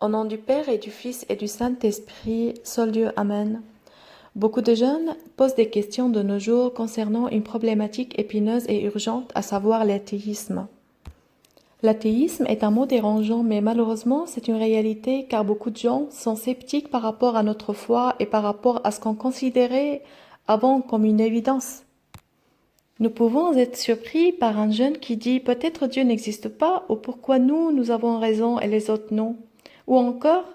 Au nom du Père et du Fils et du Saint-Esprit, seul Dieu, Amen. Beaucoup de jeunes posent des questions de nos jours concernant une problématique épineuse et urgente, à savoir l'athéisme. L'athéisme est un mot dérangeant, mais malheureusement c'est une réalité car beaucoup de gens sont sceptiques par rapport à notre foi et par rapport à ce qu'on considérait avant comme une évidence. Nous pouvons être surpris par un jeune qui dit peut-être Dieu n'existe pas ou pourquoi nous avons raison et les autres non. Ou encore,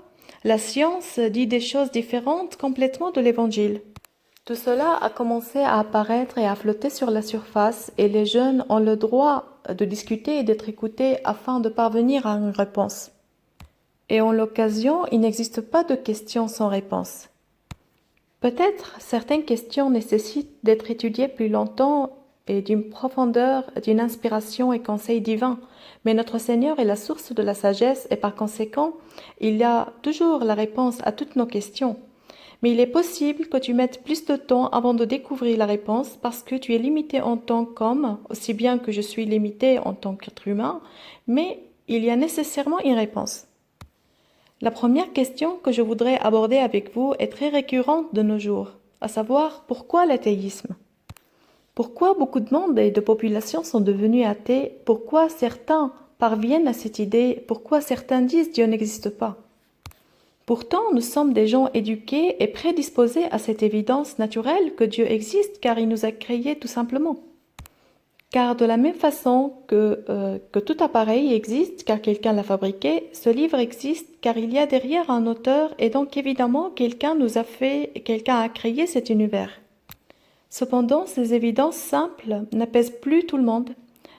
la science dit des choses différentes complètement de l'évangile. Tout cela a commencé à apparaître et à flotter sur la surface et les jeunes ont le droit de discuter et d'être écoutés afin de parvenir à une réponse. Et en l'occasion, il n'existe pas de questions sans réponse. Peut-être certaines questions nécessitent d'être étudiées plus longtemps et d'une profondeur, d'une inspiration et conseil divin, mais notre Seigneur est la source de la sagesse et par conséquent, il y a toujours la réponse à toutes nos questions. Mais il est possible que tu mettes plus de temps avant de découvrir la réponse parce que tu es limité en tant qu'homme, aussi bien que je suis limité en tant qu'être humain, mais il y a nécessairement une réponse. La première question que je voudrais aborder avec vous est très récurrente de nos jours, à savoir pourquoi l'athéisme? Pourquoi beaucoup de monde et de populations sont devenus athées? Pourquoi certains parviennent à cette idée? Pourquoi certains disent Dieu n'existe pas? Pourtant, nous sommes des gens éduqués et prédisposés à cette évidence naturelle que Dieu existe car il nous a créés tout simplement. Car de la même façon que tout appareil existe car quelqu'un l'a fabriqué, ce livre existe car il y a derrière un auteur et donc évidemment quelqu'un a créé cet univers. Cependant, ces évidences simples n'apaisent plus tout le monde.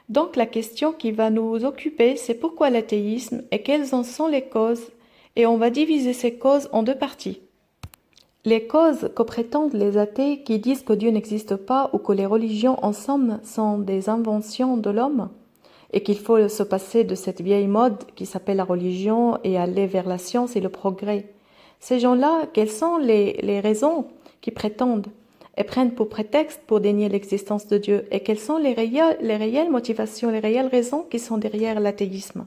Donc la question qui va nous occuper, c'est pourquoi l'athéisme et quelles en sont les causes, et on va diviser ces causes en deux parties. Les causes que prétendent les athées qui disent que Dieu n'existe pas ou que les religions en somme sont des inventions de l'homme et qu'il faut se passer de cette vieille mode qui s'appelle la religion et aller vers la science et le progrès. Ces gens-là, quelles sont les raisons qui prétendent et prennent pour prétexte pour dénier l'existence de Dieu et quelles sont les réelles motivations, les réelles raisons qui sont derrière l'athéisme?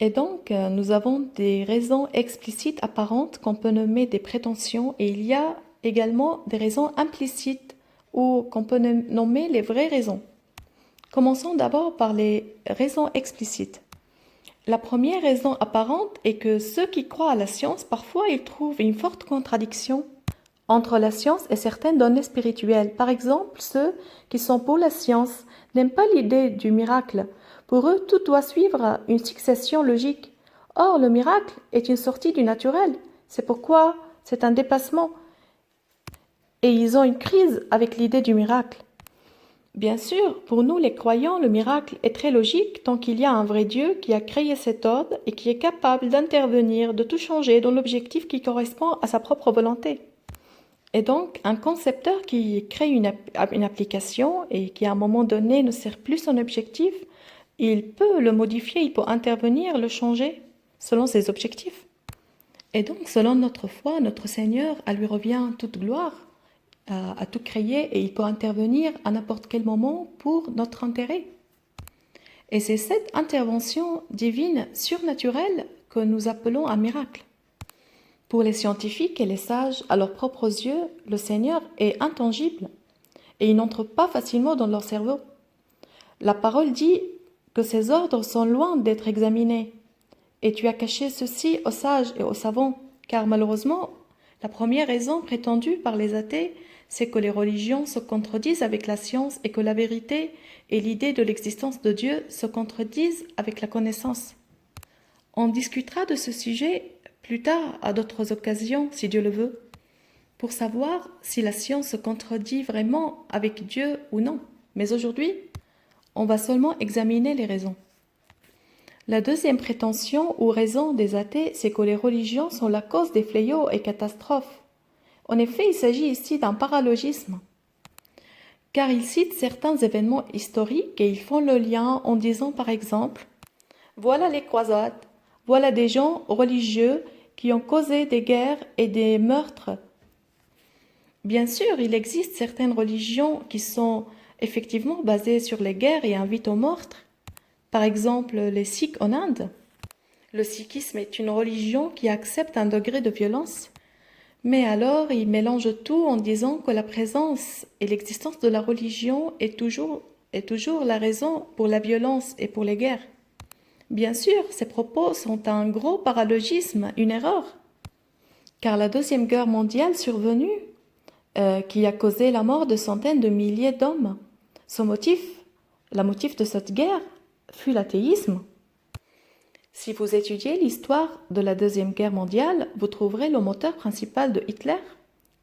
Et donc, nous avons des raisons explicites apparentes qu'on peut nommer des prétentions et il y a également des raisons implicites ou qu'on peut nommer les vraies raisons. Commençons d'abord par les raisons explicites. La première raison apparente est que ceux qui croient à la science, parfois ils trouvent une forte contradiction entre la science et certaines données spirituelles. Par exemple, ceux qui sont pour la science n'aiment pas l'idée du miracle. Pour eux, tout doit suivre une succession logique. Or, le miracle est une sortie du naturel. C'est pourquoi c'est un dépassement. Et ils ont une crise avec l'idée du miracle. Bien sûr, pour nous les croyants, le miracle est très logique tant qu'il y a un vrai Dieu qui a créé cet ordre et qui est capable d'intervenir, de tout changer dans l'objectif qui correspond à sa propre volonté. Et donc, un concepteur qui crée une application et qui à un moment donné ne sert plus son objectif, il peut le modifier, il peut intervenir, le changer selon ses objectifs. Et donc, selon notre foi, notre Seigneur, à lui revient toute gloire, à tout créer et il peut intervenir à n'importe quel moment pour notre intérêt. Et c'est cette intervention divine surnaturelle que nous appelons un miracle. Pour les scientifiques et les sages, à leurs propres yeux, le Seigneur est intangible et il n'entre pas facilement dans leur cerveau. La parole dit que ces ordres sont loin d'être examinés. Et tu as caché ceci aux sages et aux savants, car malheureusement, la première raison prétendue par les athées, c'est que les religions se contredisent avec la science et que la vérité et l'idée de l'existence de Dieu se contredisent avec la connaissance. On discutera de ce sujet plus tard à d'autres occasions, si Dieu le veut, pour savoir si la science se contredit vraiment avec Dieu ou non. Mais aujourd'hui, on va seulement examiner les raisons. La deuxième prétention ou raison des athées, c'est que les religions sont la cause des fléaux et catastrophes. En effet, il s'agit ici d'un paralogisme, car ils citent certains événements historiques et ils font le lien en disant par exemple « Voilà les croisades, voilà des gens religieux qui ont causé des guerres et des meurtres. » Bien sûr, il existe certaines religions qui sont effectivement basées sur les guerres et invitent au meurtre. Par exemple, les Sikhs en Inde. Le sikhisme est une religion qui accepte un degré de violence, mais alors il mélange tout en disant que la présence et l'existence de la religion est toujours la raison pour la violence et pour les guerres. Bien sûr, ces propos sont un gros paralogisme, une erreur, car la Deuxième Guerre mondiale survenue, qui a causé la mort de centaines de milliers d'hommes, le motif de cette guerre fut l'athéisme. Si vous étudiez l'histoire de la Deuxième Guerre mondiale, vous trouverez le moteur principal de Hitler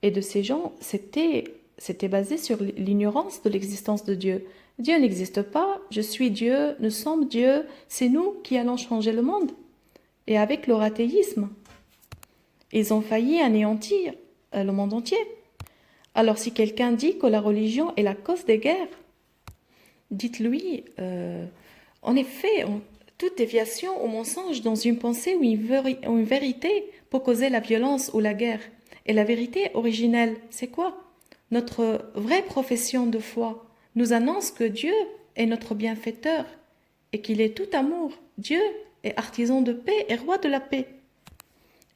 et de ces gens, c'était basé sur l'ignorance de l'existence de Dieu. Dieu n'existe pas, je suis Dieu, nous sommes Dieu, c'est nous qui allons changer le monde. Et avec leur athéisme, ils ont failli anéantir le monde entier. Alors si quelqu'un dit que la religion est la cause des guerres, dites-lui, en effet, toute déviation ou mensonge dans une pensée ou une vérité peut causer la violence ou la guerre. Et la vérité originelle, c'est quoi? Notre vraie profession de foi nous annonce que Dieu est notre bienfaiteur et qu'il est tout amour. Dieu est artisan de paix et roi de la paix.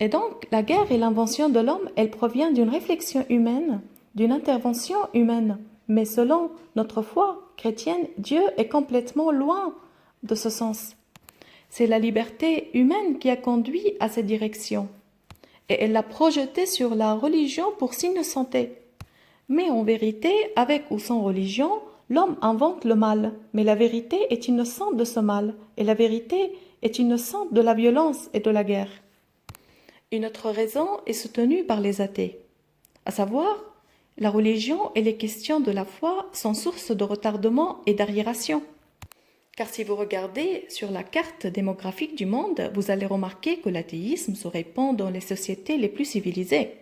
Et donc, la guerre et l'invention de l'homme, elle provient d'une réflexion humaine, d'une intervention humaine. Mais selon notre foi chrétienne, Dieu est complètement loin de ce sens. C'est la liberté humaine qui a conduit à cette direction. Et elle l'a projetée sur la religion pour s'innocenter. Mais en vérité, avec ou sans religion, l'homme invente le mal. Mais la vérité est innocente de ce mal. Et la vérité est innocente de la violence et de la guerre. Une autre raison est soutenue par les athées, à savoir, la religion et les questions de la foi sont source de retardement et d'arriération. Car si vous regardez sur la carte démographique du monde, vous allez remarquer que l'athéisme se répand dans les sociétés les plus civilisées.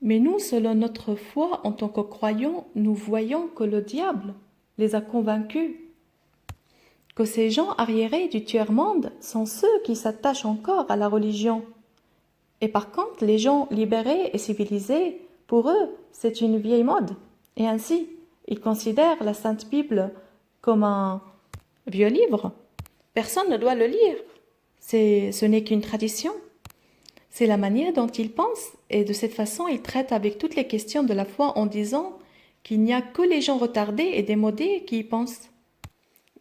Mais nous, selon notre foi en tant que croyants, nous voyons que le diable les a convaincus, que ces gens arriérés du tiers-monde sont ceux qui s'attachent encore à la religion. Et par contre, les gens libérés et civilisés, pour eux, c'est une vieille mode. Et ainsi, ils considèrent la Sainte Bible comme un vieux livre. Personne ne doit le lire. Ce n'est qu'une tradition. C'est la manière dont ils pensent, et de cette façon, ils traitent avec toutes les questions de la foi en disant qu'il n'y a que les gens retardés et démodés qui y pensent.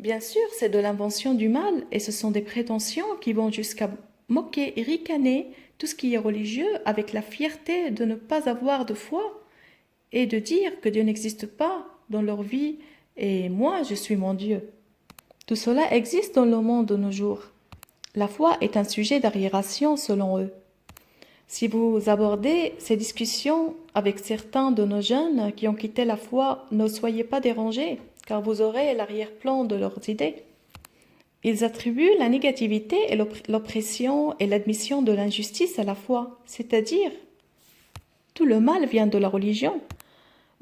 Bien sûr, c'est de l'invention du mal, et ce sont des prétentions qui vont jusqu'à moquer et ricaner tout ce qui est religieux avec la fierté de ne pas avoir de foi et de dire que Dieu n'existe pas dans leur vie et moi je suis mon Dieu. Tout cela existe dans le monde de nos jours. La foi est un sujet d'arriération selon eux. Si vous abordez ces discussions avec certains de nos jeunes qui ont quitté la foi, ne soyez pas dérangés car vous aurez l'arrière-plan de leurs idées. Ils attribuent la négativité et l'oppression et l'admission de l'injustice à la foi, c'est-à-dire tout le mal vient de la religion.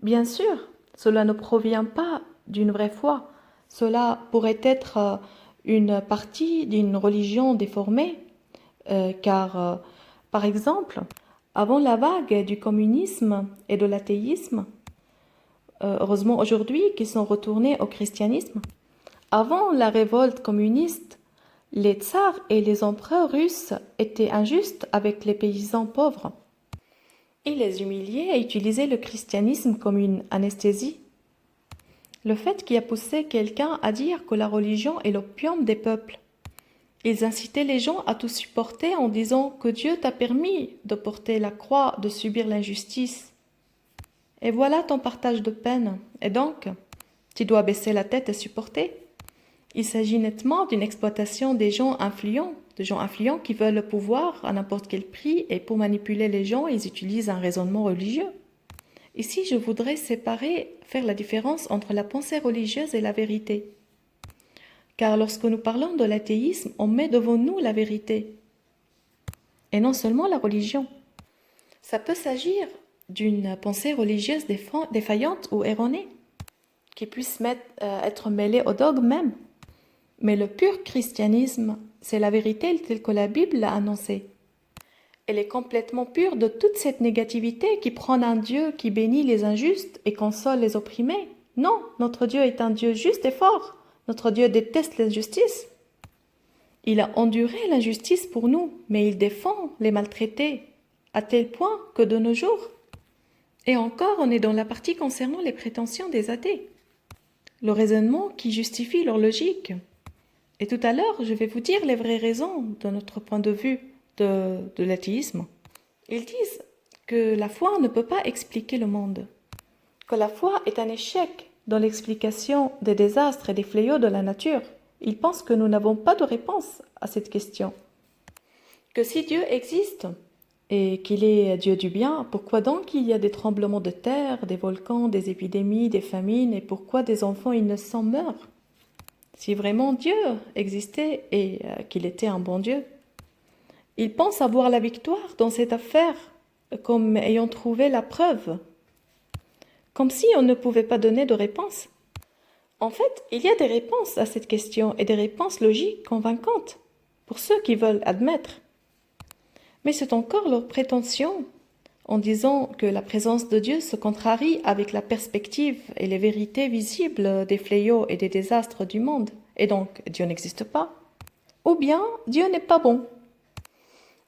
Bien sûr, cela ne provient pas d'une vraie foi. Cela pourrait être une partie d'une religion déformée, car, par exemple, avant la vague du communisme et de l'athéisme, heureusement aujourd'hui qu'ils sont retournés au christianisme, avant la révolte communiste, les tsars et les empereurs russes étaient injustes avec les paysans pauvres. Ils les humiliaient et utilisaient le christianisme comme une anesthésie. Le fait qui a poussé quelqu'un à dire que la religion est l'opium des peuples. Ils incitaient les gens à tout supporter en disant que Dieu t'a permis de porter la croix, de subir l'injustice. Et voilà ton partage de peine. Et donc, tu dois baisser la tête et supporter. Il s'agit nettement d'une exploitation des gens influents, de gens influents qui veulent le pouvoir à n'importe quel prix et pour manipuler les gens, ils utilisent un raisonnement religieux. Ici, je voudrais faire la différence entre la pensée religieuse et la vérité. Car lorsque nous parlons de l'athéisme, on met devant nous la vérité et non seulement la religion. Ça peut s'agir d'une pensée religieuse défaillante ou erronée qui puisse être mêlée au dogme même. Mais le pur christianisme, c'est la vérité telle que la Bible l'a annoncée. Elle est complètement pure de toute cette négativité qui prône un Dieu qui bénit les injustes et console les opprimés. Non, notre Dieu est un Dieu juste et fort. Notre Dieu déteste l'injustice. Il a enduré l'injustice pour nous, mais il défend les maltraités, à tel point que de nos jours, et encore on est dans la partie concernant les prétentions des athées, le raisonnement qui justifie leur logique. Et tout à l'heure, je vais vous dire les vraies raisons de notre point de vue de l'athéisme. Ils disent que la foi ne peut pas expliquer le monde, que la foi est un échec dans l'explication des désastres et des fléaux de la nature. Ils pensent que nous n'avons pas de réponse à cette question. Que si Dieu existe et qu'il est Dieu du bien, pourquoi donc il y a des tremblements de terre, des volcans, des épidémies, des famines, et pourquoi des enfants innocents meurent? Si vraiment Dieu existait et qu'il était un bon Dieu. Ils pensent avoir la victoire dans cette affaire, comme ayant trouvé la preuve, comme si on ne pouvait pas donner de réponse. En fait, il y a des réponses à cette question et des réponses logiques convaincantes pour ceux qui veulent admettre. Mais c'est encore leur prétention en disant que la présence de Dieu se contrarie avec la perspective et les vérités visibles des fléaux et des désastres du monde, et donc Dieu n'existe pas. Ou bien Dieu n'est pas bon.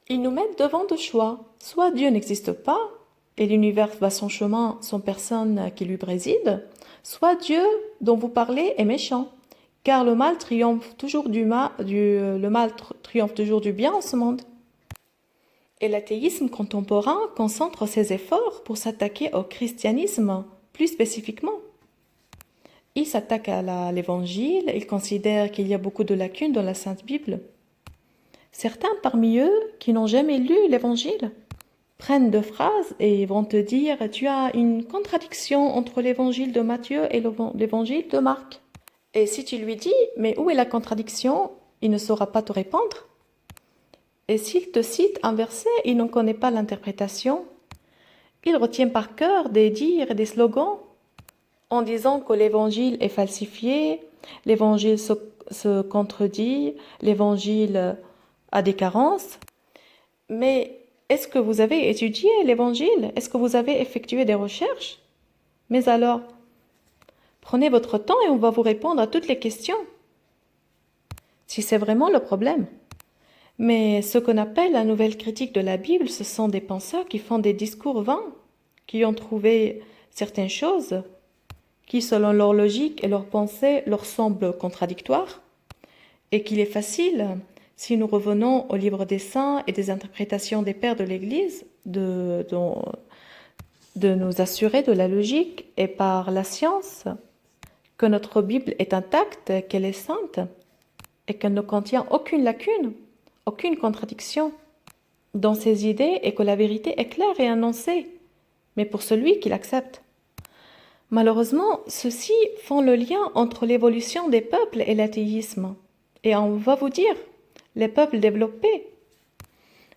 Ils nous mettent devant deux choix. Soit Dieu n'existe pas, et l'univers va son chemin sans personne qui lui préside, soit Dieu dont vous parlez est méchant, car le mal triomphe toujours du bien en ce monde. Et l'athéisme contemporain concentre ses efforts pour s'attaquer au christianisme, plus spécifiquement. Il s'attaque à l'évangile, il considère qu'il y a beaucoup de lacunes dans la Sainte Bible. Certains parmi eux, qui n'ont jamais lu l'évangile, prennent deux phrases et vont te dire « Tu as une contradiction entre l'évangile de Matthieu et l'évangile de Marc. » Et si tu lui dis « Mais où est la contradiction ?» il ne saura pas te répondre. Et s'il te cite un verset, il ne connaît pas l'interprétation. Il retient par cœur des dires et des slogans en disant que l'évangile est falsifié, l'évangile se contredit, l'évangile a des carences. Mais est-ce que vous avez étudié l'évangile? Est-ce que vous avez effectué des recherches? Mais alors, prenez votre temps et on va vous répondre à toutes les questions. Si c'est vraiment le problème. Mais ce qu'on appelle la nouvelle critique de la Bible, ce sont des penseurs qui font des discours vains, qui ont trouvé certaines choses qui, selon leur logique et leur pensée, leur semblent contradictoires, et qu'il est facile, si nous revenons au livre des saints et des interprétations des pères de l'Église, de nous assurer de la logique et par la science que notre Bible est intacte, qu'elle est sainte, et qu'elle ne contient aucune lacune, aucune contradiction dans ses idées et que la vérité est claire et annoncée, mais pour celui qui l'accepte. Malheureusement, ceux-ci font le lien entre l'évolution des peuples et l'athéisme. Et on va vous dire, les peuples développés,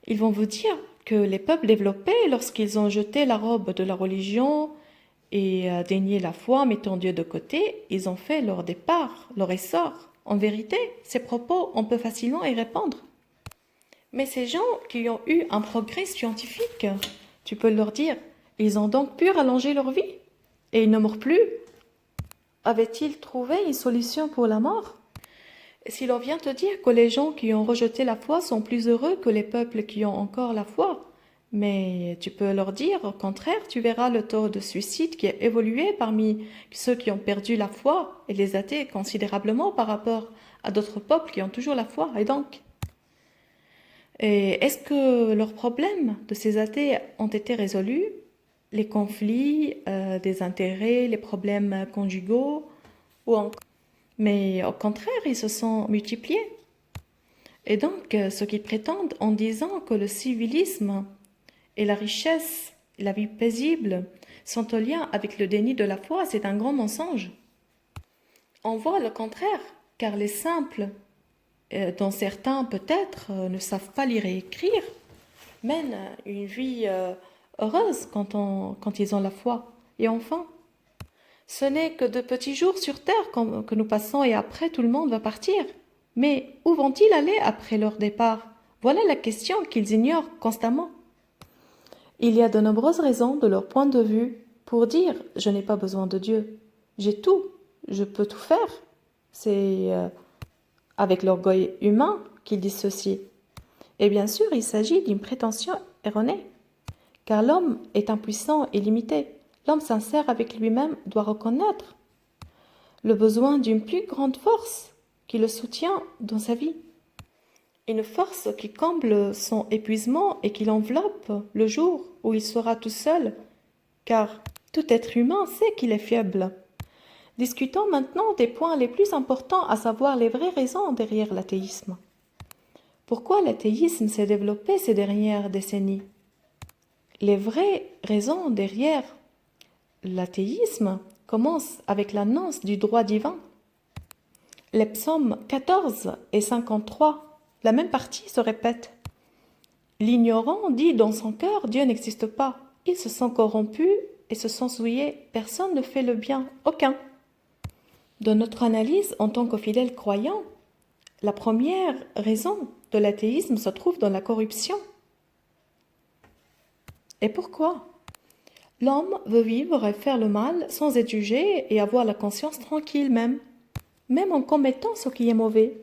ils vont vous dire que les peuples développés, lorsqu'ils ont jeté la robe de la religion et dénié la foi, mettant Dieu de côté, ils ont fait leur départ, leur essor. En vérité, ces propos, on peut facilement y répondre. Mais ces gens qui ont eu un progrès scientifique, tu peux leur dire, ils ont donc pu rallonger leur vie et ils ne meurent plus. Avaient-ils trouvé une solution pour la mort? Et si l'on vient te dire que les gens qui ont rejeté la foi sont plus heureux que les peuples qui ont encore la foi, mais tu peux leur dire, au contraire, tu verras le taux de suicide qui a évolué parmi ceux qui ont perdu la foi et les athées considérablement par rapport à d'autres peuples qui ont toujours la foi. Et est-ce que leurs problèmes de ces athées ont été résolus? Les conflits, des intérêts, les problèmes conjugaux, mais au contraire, ils se sont multipliés. Et donc, ceux qui prétendent en disant que le civilisme et la richesse et la vie paisible sont en lien avec le déni de la foi, c'est un grand mensonge. On voit le contraire, car les simples, dont certains peut-être ne savent pas lire et écrire, mènent une vie heureuse quand ils ont la foi. Et enfin, ce n'est que de petits jours sur terre que nous passons et après tout le monde va partir. Mais où vont-ils aller après leur départ? Voilà la question qu'ils ignorent constamment. Il y a de nombreuses raisons de leur point de vue pour dire « je n'ai pas besoin de Dieu, j'ai tout, je peux tout faire ». C'est avec l'orgueil humain qu'ils disent ceci. Et bien sûr, il s'agit d'une prétention erronée, car l'homme est impuissant et limité. L'homme sincère avec lui-même doit reconnaître le besoin d'une plus grande force qui le soutient dans sa vie. Une force qui comble son épuisement et qui l'enveloppe le jour où il sera tout seul, car tout être humain sait qu'il est faible. Discutons maintenant des points les plus importants, à savoir les vraies raisons derrière l'athéisme. Pourquoi l'athéisme s'est développé ces dernières décennies? Les vraies raisons derrière l'athéisme commencent avec l'annonce du droit divin. Les psaumes 14 et 53, la même partie se répète. L'ignorant dit dans son cœur, Dieu n'existe pas. Ils se sont corrompus et se sont souillés. Personne ne fait le bien, aucun. Dans notre analyse en tant que fidèles croyants, la première raison de l'athéisme se trouve dans la corruption. Et pourquoi? L'homme veut vivre et faire le mal sans être jugé et avoir la conscience tranquille même en commettant ce qui est mauvais.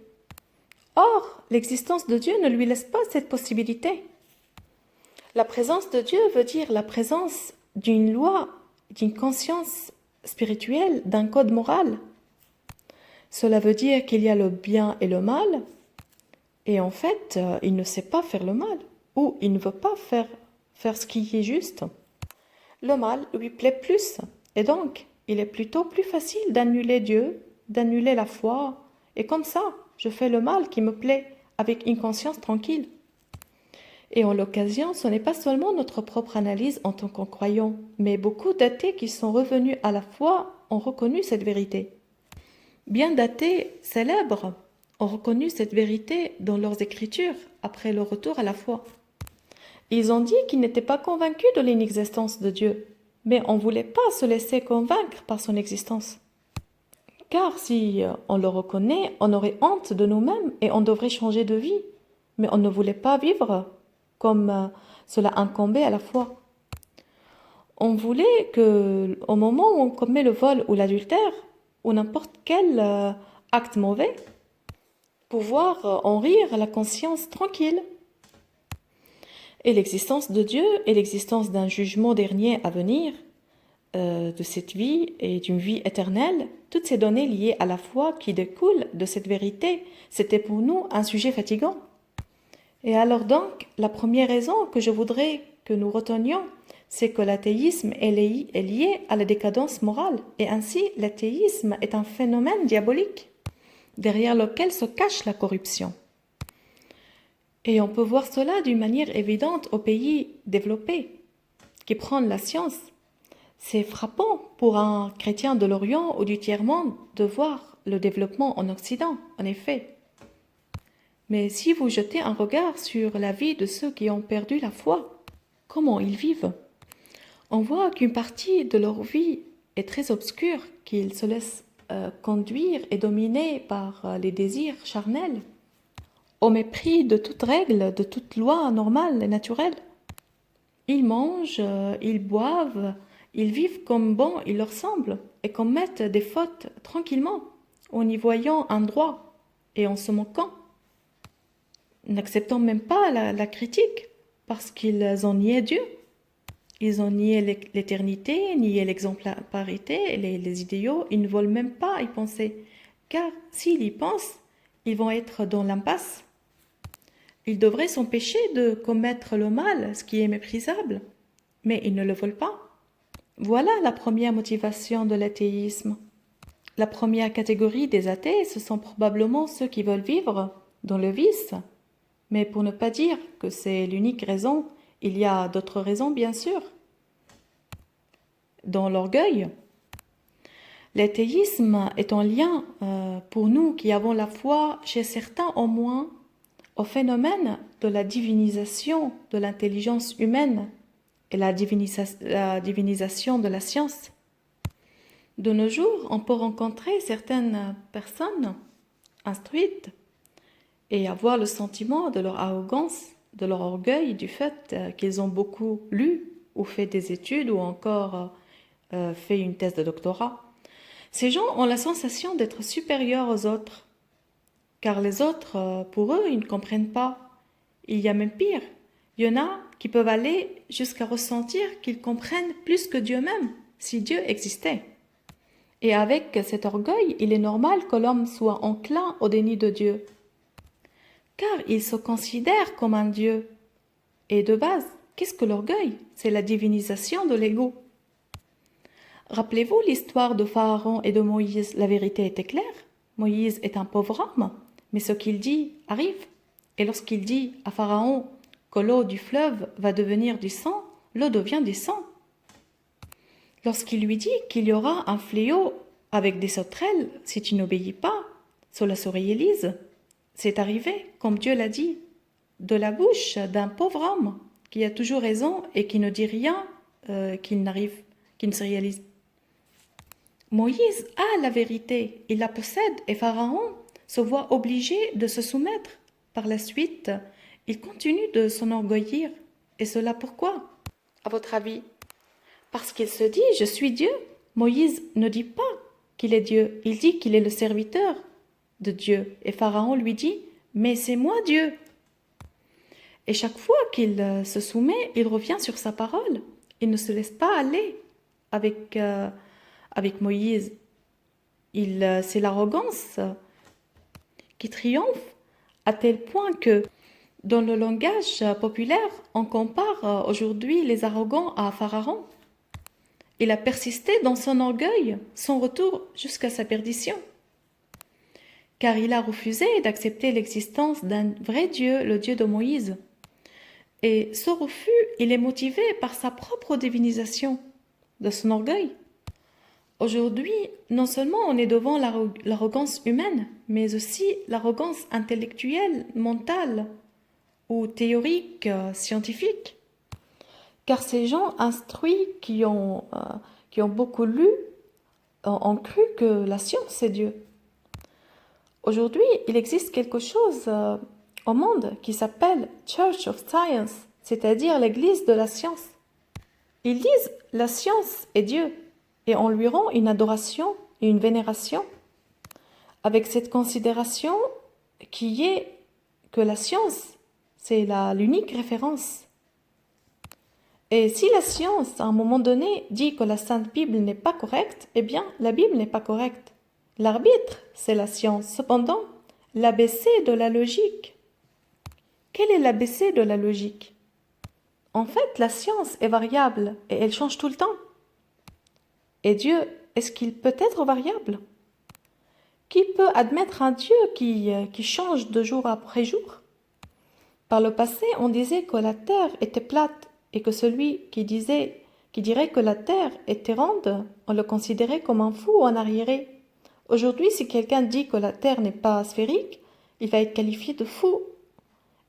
Or, l'existence de Dieu ne lui laisse pas cette possibilité. La présence de Dieu veut dire la présence d'une loi, d'une conscience spirituelle, d'un code moral. Cela veut dire qu'il y a le bien et le mal, et en fait, il ne sait pas faire le mal, ou il ne veut pas faire ce qui est juste. Le mal lui plaît plus, et donc, il est plutôt plus facile d'annuler Dieu, d'annuler la foi, et comme ça, je fais le mal qui me plaît, avec une conscience tranquille. Et en l'occasion, ce n'est pas seulement notre propre analyse en tant que croyants, mais beaucoup d'athées qui sont revenus à la foi ont reconnu cette vérité. Bien d'athées célèbres ont reconnu cette vérité dans leurs écritures après leur retour à la foi. Ils ont dit qu'ils n'étaient pas convaincus de l'inexistence de Dieu, mais on ne voulait pas se laisser convaincre par son existence. Car si on le reconnaît, on aurait honte de nous-mêmes et on devrait changer de vie, mais on ne voulait pas vivre comme cela incombait à la foi. On voulait que, au moment où on commet le vol ou l'adultère, ou n'importe quel acte mauvais, pouvoir en rire la conscience tranquille. Et l'existence de Dieu et l'existence d'un jugement dernier à venir, de cette vie et d'une vie éternelle, toutes ces données liées à la foi qui découlent de cette vérité, c'était pour nous un sujet fatigant. Et alors donc, la première raison que je voudrais que nous retenions, c'est que l'athéisme est lié à la décadence morale, et ainsi l'athéisme est un phénomène diabolique, derrière lequel se cache la corruption. Et on peut voir cela d'une manière évidente aux pays développés, qui prennent la science. C'est frappant pour un chrétien de l'Orient ou du tiers-monde de voir le développement en Occident, en effet. Mais si vous jetez un regard sur la vie de ceux qui ont perdu la foi, comment ils vivent, on voit qu'une partie de leur vie est très obscure, qu'ils se laissent conduire et dominer par les désirs charnels, au mépris de toute règle, de toute loi normale et naturelle. Ils mangent, ils boivent, ils vivent comme bon il leur semble et commettent des fautes tranquillement, en y voyant un droit et en se moquant, n'acceptant même pas la critique parce qu'ils ont nié Dieu. Ils ont nié l'éternité, nié l'exemplarité, les idéaux. Ils ne veulent même pas y penser, car s'ils y pensent, ils vont être dans l'impasse. Ils devraient s'empêcher de commettre le mal, ce qui est méprisable, mais ils ne le veulent pas. Voilà la première motivation de l'athéisme. La première catégorie des athées, ce sont probablement ceux qui veulent vivre dans le vice. Mais pour ne pas dire que c'est l'unique raison, il y a d'autres raisons bien sûr. Dans l'orgueil. L'athéisme est en lien, pour nous qui avons la foi, chez certains au moins, au phénomène de la divinisation de l'intelligence humaine et la divinisation de la science. De nos jours, on peut rencontrer certaines personnes instruites et avoir le sentiment de leur arrogance, de leur orgueil, du fait qu'ils ont beaucoup lu ou fait des études ou encore fait une thèse de doctorat. Ces gens ont la sensation d'être supérieurs aux autres, car les autres, pour eux, ils ne comprennent pas. Il y a même pire. Il y en a qui peuvent aller jusqu'à ressentir qu'ils comprennent plus que Dieu même, si Dieu existait. Et avec cet orgueil, il est normal que l'homme soit enclin au déni de Dieu, car il se considère comme un Dieu. Et de base, qu'est-ce que l'orgueil? C'est la divinisation de l'ego. Rappelez-vous l'histoire de Pharaon et de Moïse, la vérité était claire. Moïse est un pauvre homme, mais ce qu'il dit arrive. Et lorsqu'il dit à Pharaon que l'eau du fleuve va devenir du sang, l'eau devient du sang. Lorsqu'il lui dit qu'il y aura un fléau avec des sauterelles si tu n'obéis pas, cela se réalise. C'est arrivé, comme Dieu l'a dit, de la bouche d'un pauvre homme qui a toujours raison et qui ne dit rien qui ne se réalise. Moïse a la vérité, il la possède et Pharaon se voit obligé de se soumettre. Par la suite, il continue de s'enorgueillir. Et cela pourquoi, à votre avis? Parce qu'il se dit « je suis Dieu ». Moïse ne dit pas qu'il est Dieu, il dit qu'il est le serviteur de Dieu. Et Pharaon lui dit « mais c'est moi Dieu ». Et chaque fois qu'il se soumet, il revient sur sa parole. Il ne se laisse pas aller avec Moïse. C'est l'arrogance qui triomphe à tel point que dans le langage populaire, on compare aujourd'hui les arrogants à Pharaon. Il a persisté dans son orgueil, son retour jusqu'à sa perdition. Car il a refusé d'accepter l'existence d'un vrai Dieu, le Dieu de Moïse. Et ce refus, il est motivé par sa propre divinisation de son orgueil. Aujourd'hui, non seulement on est devant l'arrogance humaine, mais aussi l'arrogance intellectuelle, mentale ou théorique, scientifique. Car ces gens instruits qui ont beaucoup lu ont cru que la science c'est Dieu. Aujourd'hui, il existe quelque chose au monde qui s'appelle Church of Science, c'est-à-dire l'église de la science. Ils disent la science est Dieu et on lui rend une adoration et une vénération avec cette considération qui est que la science, c'est l'unique référence. Et si la science, à un moment donné, dit que la Sainte Bible n'est pas correcte, eh bien, la Bible n'est pas correcte. L'arbitre, c'est la science. Cependant, l'ABC de la logique. Quel est l'ABC de la logique? En fait, la science est variable et elle change tout le temps. Et Dieu, est-ce qu'il peut être variable? Qui peut admettre un Dieu qui change de jour après jour? Par le passé, on disait que la terre était plate et que celui qui dirait que la terre était ronde, on le considérait comme un fou ou un arriéré. Aujourd'hui, si quelqu'un dit que la terre n'est pas sphérique, il va être qualifié de fou.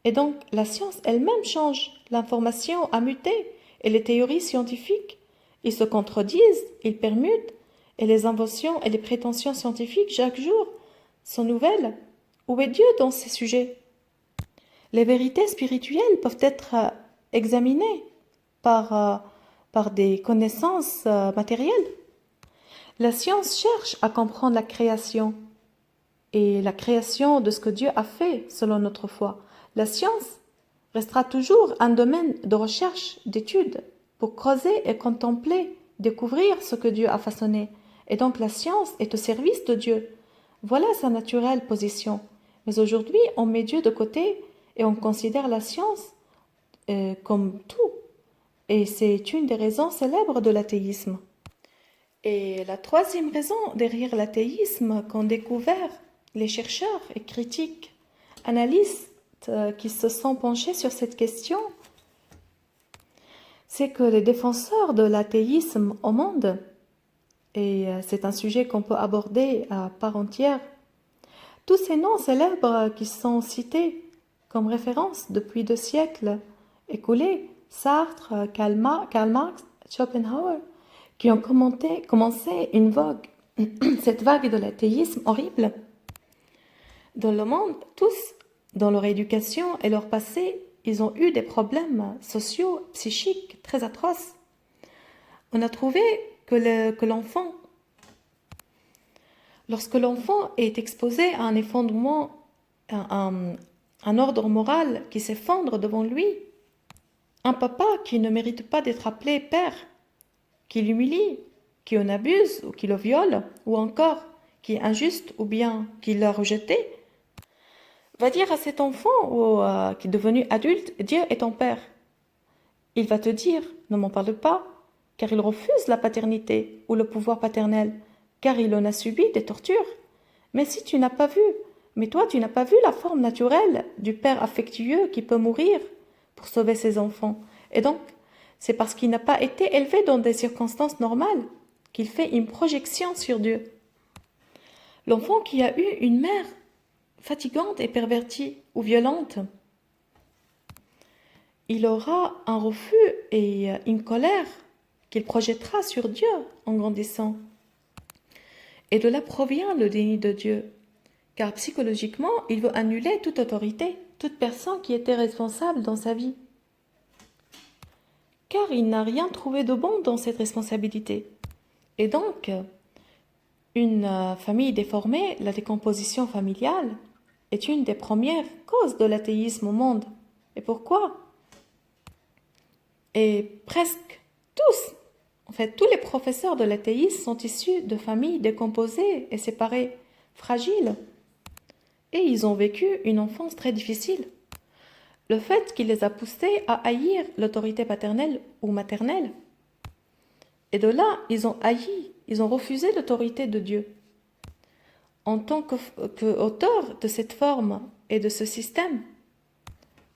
Et donc, la science elle-même change, l'information a muté et les théories scientifiques, ils se contredisent, ils permutent, et les inventions et les prétentions scientifiques chaque jour sont nouvelles. Où est Dieu dans ces sujets? Les vérités spirituelles peuvent être examinées par des connaissances matérielles. La science cherche à comprendre la création et la création de ce que Dieu a fait selon notre foi. La science restera toujours un domaine de recherche, d'étude, pour creuser et contempler, découvrir ce que Dieu a façonné. Et donc la science est au service de Dieu. Voilà sa naturelle position. Mais aujourd'hui, on met Dieu de côté et on considère la science comme tout. Et c'est une des raisons célèbres de l'athéisme. Et la troisième raison derrière l'athéisme qu'ont découvert les chercheurs et critiques, analystes qui se sont penchés sur cette question, c'est que les défenseurs de l'athéisme au monde, et c'est un sujet qu'on peut aborder à part entière, tous ces noms célèbres qui sont cités comme référence depuis 2 siècles écoulés, Sartre, Karl Marx, Schopenhauer, qui ont commencé une vague, cette vague de l'athéisme horrible. Dans le monde, tous, dans leur éducation et leur passé, ils ont eu des problèmes sociaux, psychiques très atroces. On a trouvé que lorsque l'enfant est exposé à un effondrement un, un ordre moral qui s'effondre devant lui, un papa qui ne mérite pas d'être appelé père, qui l'humilie, qui en abuse ou qui le viole, ou encore qui est injuste ou bien qui l'a rejeté, va dire à cet enfant qui est devenu adulte, Dieu est ton père. Il va te dire, ne m'en parle pas, car il refuse la paternité ou le pouvoir paternel, car il en a subi des tortures. Mais si tu n'as pas vu, mais toi tu n'as pas vu la forme naturelle du père affectueux qui peut mourir pour sauver ses enfants. Et donc, c'est parce qu'il n'a pas été élevé dans des circonstances normales qu'il fait une projection sur Dieu. L'enfant qui a eu une mère fatigante et pervertie ou violente, il aura un refus et une colère qu'il projettera sur Dieu en grandissant. Et de là provient le déni de Dieu, car psychologiquement, il veut annuler toute autorité, toute personne qui était responsable dans sa vie. Car il n'a rien trouvé de bon dans cette responsabilité. Et donc, une famille déformée, la décomposition familiale, est une des premières causes de l'athéisme au monde. Et pourquoi ? Et presque tous, en fait, tous les professeurs de l'athéisme sont issus de familles décomposées et séparées, fragiles. Et ils ont vécu une enfance très difficile. Le fait qui les a poussés à haïr l'autorité paternelle ou maternelle. Et de là, ils ont haï, ils ont refusé l'autorité de Dieu. En tant qu'auteur de cette forme et de ce système.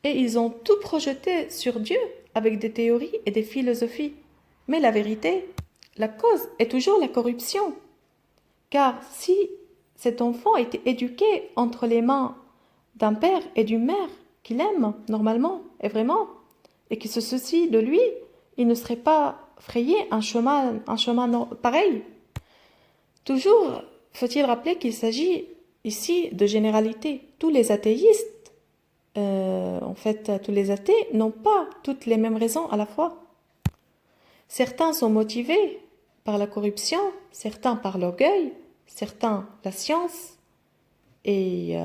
Et ils ont tout projeté sur Dieu avec des théories et des philosophies. Mais la vérité, la cause est toujours la corruption. Car si cet enfant était éduqué entre les mains d'un père et d'une mère qu'il aime normalement et vraiment, et qui se soucie de lui, il ne serait pas frayé un chemin pareil. Toujours faut-il rappeler qu'il s'agit ici de généralité. Tous les athéistes, tous les athées n'ont pas toutes les mêmes raisons à la fois. Certains sont motivés par la corruption, certains par l'orgueil, certains la science et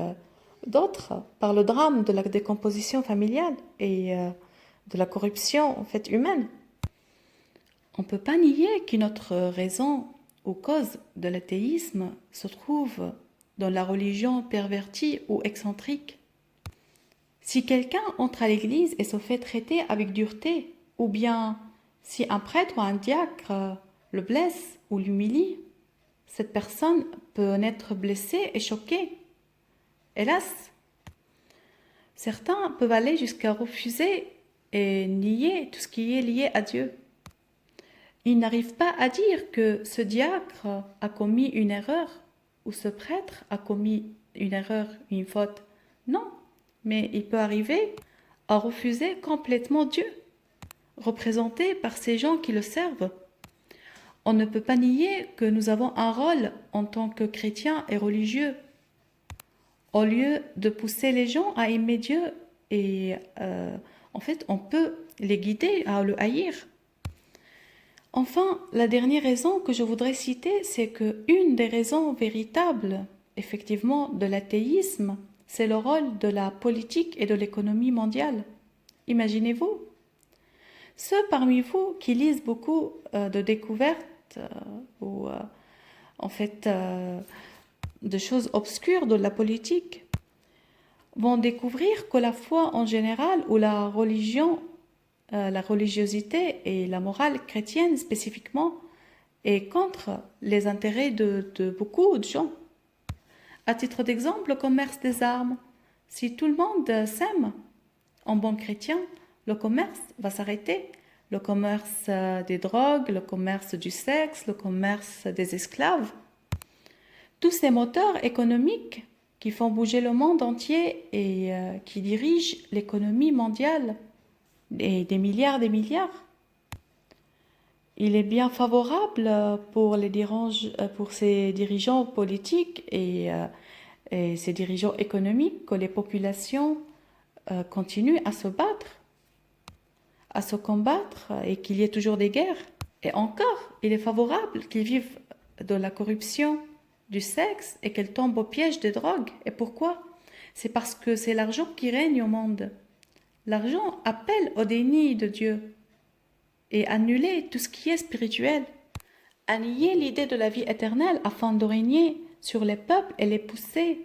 d'autres par le drame de la décomposition familiale et de la corruption humaine. On ne peut pas nier qu'une autre raison ou cause de l'athéisme se trouve dans la religion pervertie ou excentrique. Si quelqu'un entre à l'église et se fait traiter avec dureté, ou bien si un prêtre ou un diacre le blesse ou l'humilie, cette personne peut en être blessée et choquée. Hélas, certains peuvent aller jusqu'à refuser et nier tout ce qui est lié à Dieu. Ils n'arrivent pas à dire que ce diacre a commis une erreur ou ce prêtre a commis une erreur, une faute. Non, mais il peut arriver à refuser complètement Dieu, représenté par ces gens qui le servent. On ne peut pas nier que nous avons un rôle en tant que chrétiens et religieux. Au lieu de pousser les gens à aimer Dieu, et on peut les guider à le haïr. Enfin, la dernière raison que je voudrais citer, c'est qu'une des raisons véritables, effectivement, de l'athéisme, c'est le rôle de la politique et de l'économie mondiale. Imaginez-vous, ceux parmi vous qui lisent beaucoup de découvertes de choses obscures de la politique, vont découvrir que la foi en général ou la religion, la religiosité et la morale chrétienne spécifiquement est contre les intérêts de beaucoup de gens. À titre d'exemple, le commerce des armes. Si tout le monde s'aime en bon chrétien, le commerce va s'arrêter. Le commerce des drogues, le commerce du sexe, le commerce des esclaves. Tous ces moteurs économiques qui font bouger le monde entier et qui dirigent l'économie mondiale et des milliards. Il est bien favorable pour ces dirigeants politiques et ces dirigeants économiques que les populations continuent à se battre, à se combattre et qu'il y ait toujours des guerres. Et encore, il est favorable qu'ils vivent de la corruption, du sexe et qu'elles tombent au piège des drogues. Et pourquoi ? c'est parce que c'est l'argent qui règne au monde. L'argent appelle au déni de Dieu et annuler tout ce qui est spirituel, à nier l'idée de la vie éternelle afin de régner sur les peuples et les pousser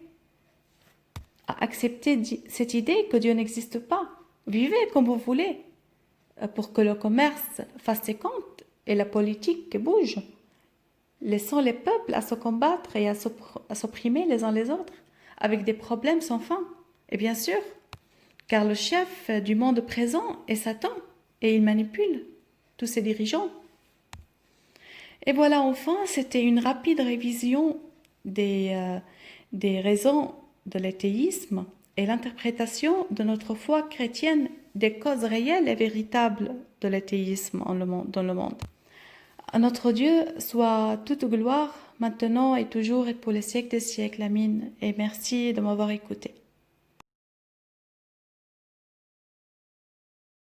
à accepter cette idée que Dieu n'existe pas. Vivez comme vous voulez pour que le commerce fasse ses comptes et la politique bouge. Laissons les peuples à se combattre et à s'opprimer les uns les autres avec des problèmes sans fin. Et bien sûr, car le chef du monde présent est Satan et il manipule tous ses dirigeants. Et voilà, enfin, c'était une rapide révision des raisons de l'athéisme et l'interprétation de notre foi chrétienne des causes réelles et véritables de l'athéisme dans le monde. À notre Dieu soit toute gloire, maintenant et toujours et pour les siècles des siècles. Amin. Et merci de m'avoir écouté.